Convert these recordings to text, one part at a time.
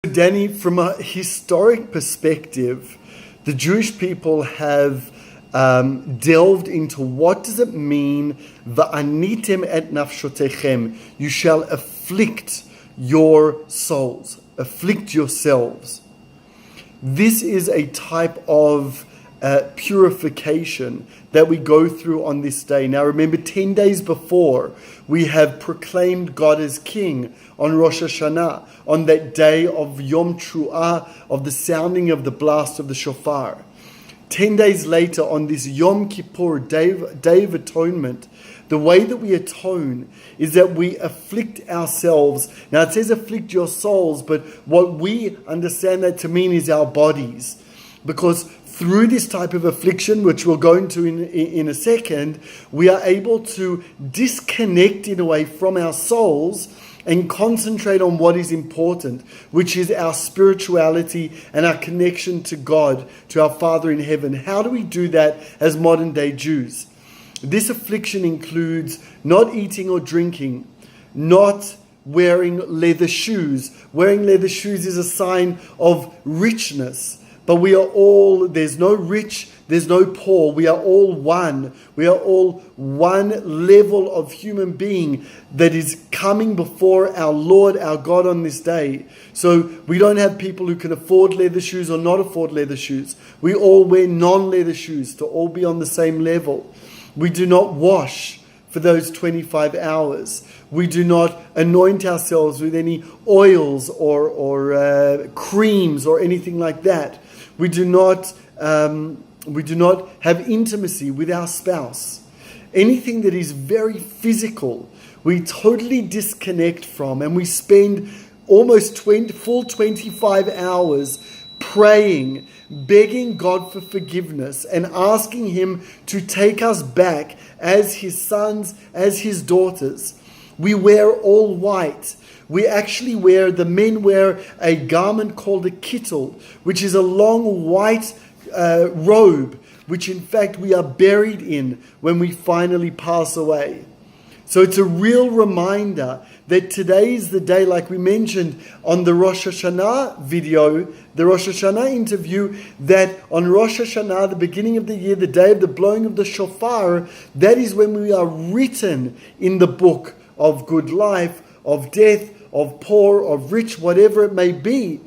Dani, from a historic perspective, the Jewish people have delved into what does it mean, va'anitem et nafshotechem, you shall afflict your souls, afflict yourselves. This is a type of purification that we go through on this day. Now remember, 10 days before, we have proclaimed God as King on Rosh Hashanah, on that day of Yom Tru'ah, of the sounding of the blast of the shofar. 10 days later, on this Yom Kippur, Day of Atonement, the way that we atone is that we afflict ourselves. Now it says afflict your souls, but what we understand that to mean is our bodies. Because through this type of affliction, which we'll go into in a second, we are able to disconnect in a way from our souls and concentrate on what is important, which is our spirituality and our connection to God, to our Father in heaven. How do we do that as modern day Jews? This affliction includes not eating or drinking, not wearing leather shoes. Wearing leather shoes is a sign of richness. But we are all, there's no rich, there's no poor. We are all one. We are all one level of human being that is coming before our Lord, our God on this day. So we don't have people who can afford leather shoes or not afford leather shoes. We all wear non-leather shoes to all be on the same level. We do not wash for those 25 hours. We do not anoint ourselves with any oils or creams or anything like that. We do not have intimacy with our spouse. Anything that is very physical, we totally disconnect from, and we spend almost full 25 hours praying, begging God for forgiveness, and asking Him to take us back as His sons, as His daughters. We wear all white. The men wear a garment called a kittel, which is a long white robe, which in fact we are buried in when we finally pass away. So it's a real reminder that today is the day, like we mentioned on the Rosh Hashanah video, the Rosh Hashanah interview, that on Rosh Hashanah, the beginning of the year, the day of the blowing of the shofar, that is when we are written in the book of good life, of death, of poor, of rich, whatever it may be.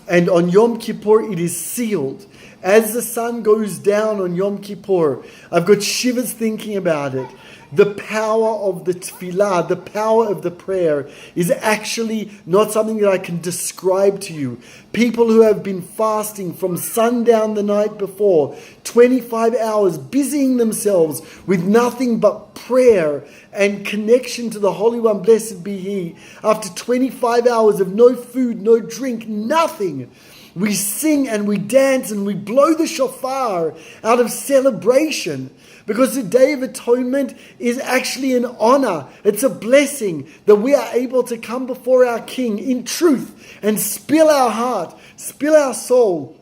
And on Yom Kippur, it is sealed. As the sun goes down on Yom Kippur, I've got shivers thinking about it. The power of the tefillah, the power of the prayer is actually not something that I can describe to you. People who have been fasting from sundown the night before, 25 hours, busying themselves with nothing but prayer and connection to the Holy One, blessed be He. After 25 hours of no food, no drink, nothing, we sing and we dance and we blow the shofar out of celebration. Because the Day of Atonement is actually an honor. It's a blessing that we are able to come before our King in truth and spill our heart, spill our soul.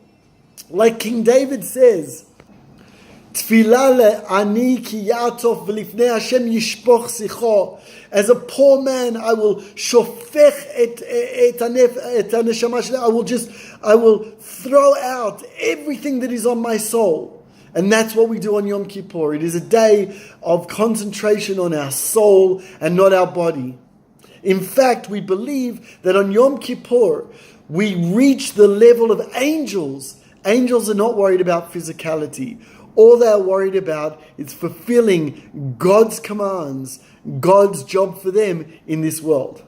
Like King David says, Tfilah le'ani ki ya'atof v'lifnei Hashem yishpoch sicho. As a poor man, I will shofech et haneshama shlei. I will throw out everything that is on my soul. And that's what we do on Yom Kippur. It is a day of concentration on our soul and not our body. In fact, we believe that on Yom Kippur, we reach the level of angels. Angels are not worried about physicality. All they are worried about is fulfilling God's commands, God's job for them in this world.